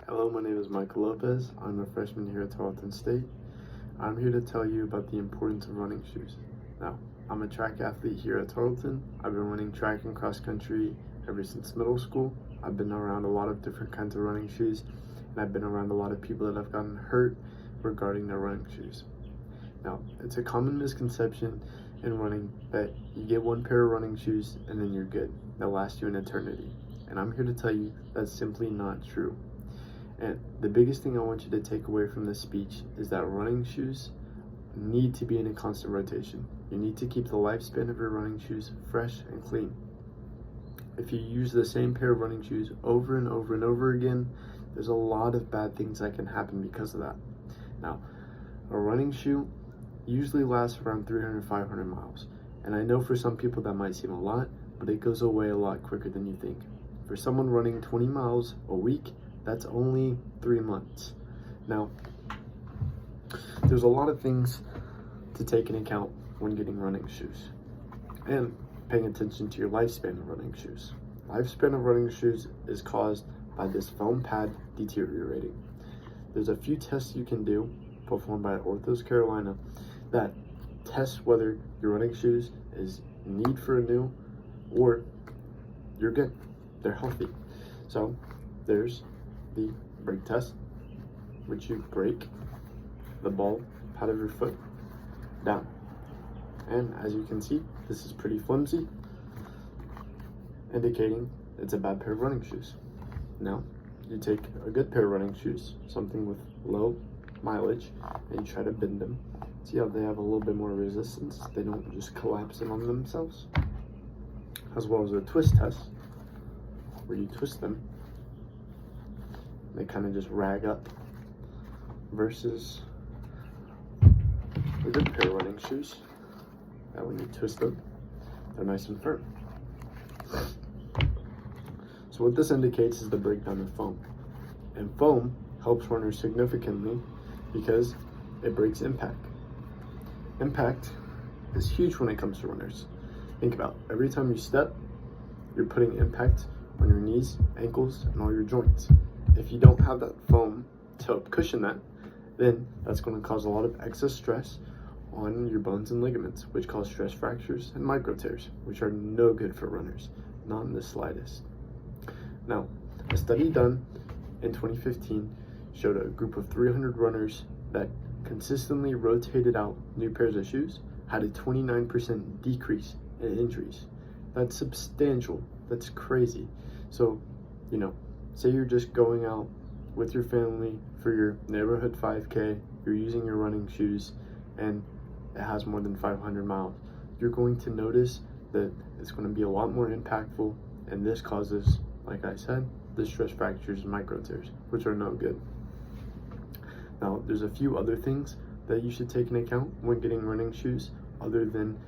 Hello, my name is Michael Lopez. I'm a freshman here at Tarleton State. I'm here to tell you about the importance of running shoes. Now, I'm a track athlete here at Tarleton. I've been running track and cross country ever since middle school. I've been around a lot of different kinds of running shoes, and I've been around a lot of people that have gotten hurt regarding their running shoes. Now, it's a common misconception in running that you get one pair of running shoes and then you're good. They'll last you an eternity. And I'm here to tell you that's simply not true. And the biggest thing I want you to take away from this speech is that running shoes need to be in a constant rotation. You need to keep the lifespan of your running shoes fresh and clean. If you use the same pair of running shoes over and over and over again, there's a lot of bad things that can happen because of that. Now, a running shoe usually lasts around 300 to 500 miles. And I know for some people that might seem a lot, but it goes away a lot quicker than you think. For someone running 20 miles a week, that's only 3 months. Now, there's a lot of things to take into account when getting running shoes and paying attention to your lifespan of running shoes. Lifespan of running shoes is caused by this foam pad deteriorating. There's a few tests you can do performed by Orthos Carolina that test whether your running shoes is in need for a new or you're good, they're healthy. So there's the brake test, which you break the ball pad of your foot down. And as you can see, this is pretty flimsy, indicating it's a bad pair of running shoes. Now, you take a good pair of running shoes, something with low mileage, and you try to bend them. See how they have a little bit more resistance? They don't just collapse in on themselves. As well as a twist test, where you twist them, they kind of just rag up, versus a good pair of running shoes that when you twist them, they're nice and firm. So what this indicates is the breakdown of foam. And foam helps runners significantly because it breaks impact. Impact is huge when it comes to runners. Think about it. Every time you step, you're putting impact on your knees, ankles, and all your joints. If you don't have that foam to help cushion that, then that's going to cause a lot of excess stress on your bones and ligaments, which cause stress fractures and micro tears, which are no good for runners, not in the slightest. Now, a study done in 2015 showed a group of 300 runners that consistently rotated out new pairs of shoes had a 29% decrease in injuries. That's substantial. That's crazy. So, say you're just going out with your family for your neighborhood 5K, you're using your running shoes, and it has more than 500 miles. You're going to notice that it's going to be a lot more impactful, and this causes, like I said, the stress fractures and micro tears, which are no good. Now, there's a few other things that you should take into account when getting running shoes, other than,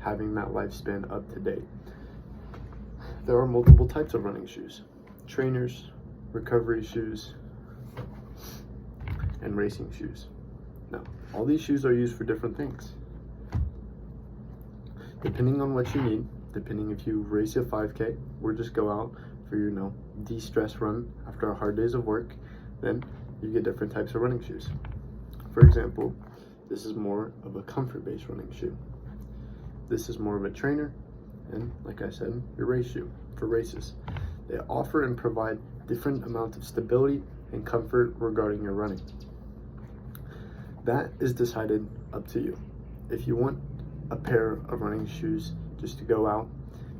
having that lifespan up to date. There are multiple types of running shoes: trainers, recovery shoes, and racing shoes. Now, all these shoes are used for different things. Depending on what you need, depending if you race a 5K or just go out for your, de-stress run after a hard days of work, then you get different types of running shoes. For example, this is more of a comfort-based running shoe. This is more of a trainer, and like I said, your race shoe for races. They offer and provide different amounts of stability and comfort regarding your running. That is decided up to you. If you want a pair of running shoes just to go out,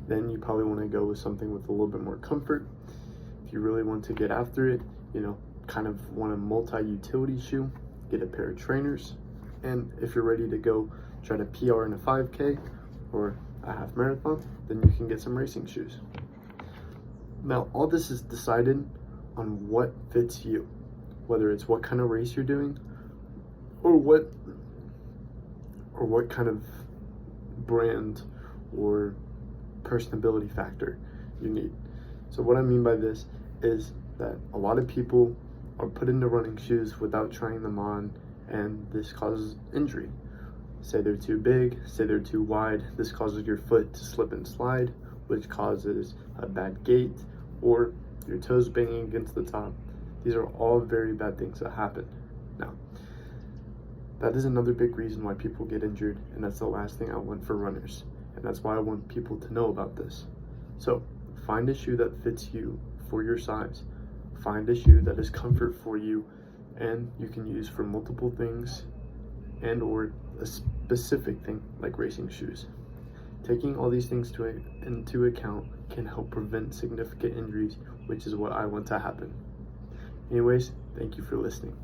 then you probably want to go with something with a little bit more comfort. If you really want to get after it, kind of want a multi-utility shoe, get a pair of trainers. And if you're ready to go try to PR in a 5K or a half marathon, then you can get some racing shoes. Now, all this is decided on what fits you, whether it's what kind of race you're doing or what kind of brand or personability factor you need. So what I mean by this is that a lot of people are put into running shoes without trying them on, and this causes injury. Say they're too big, say they're too wide, this causes your foot to slip and slide, which causes a bad gait or your toes banging against the top. These are all very bad things that happen. Now, that is another big reason why people get injured, and that's the last thing I want for runners. And that's why I want people to know about this. So, find a shoe that fits you for your size. Find a shoe that is comfort for you and you can use for multiple things and or a specific thing like racing shoes. Taking all these things into account can help prevent significant injuries, which is what I want to happen. Anyways, thank you for listening.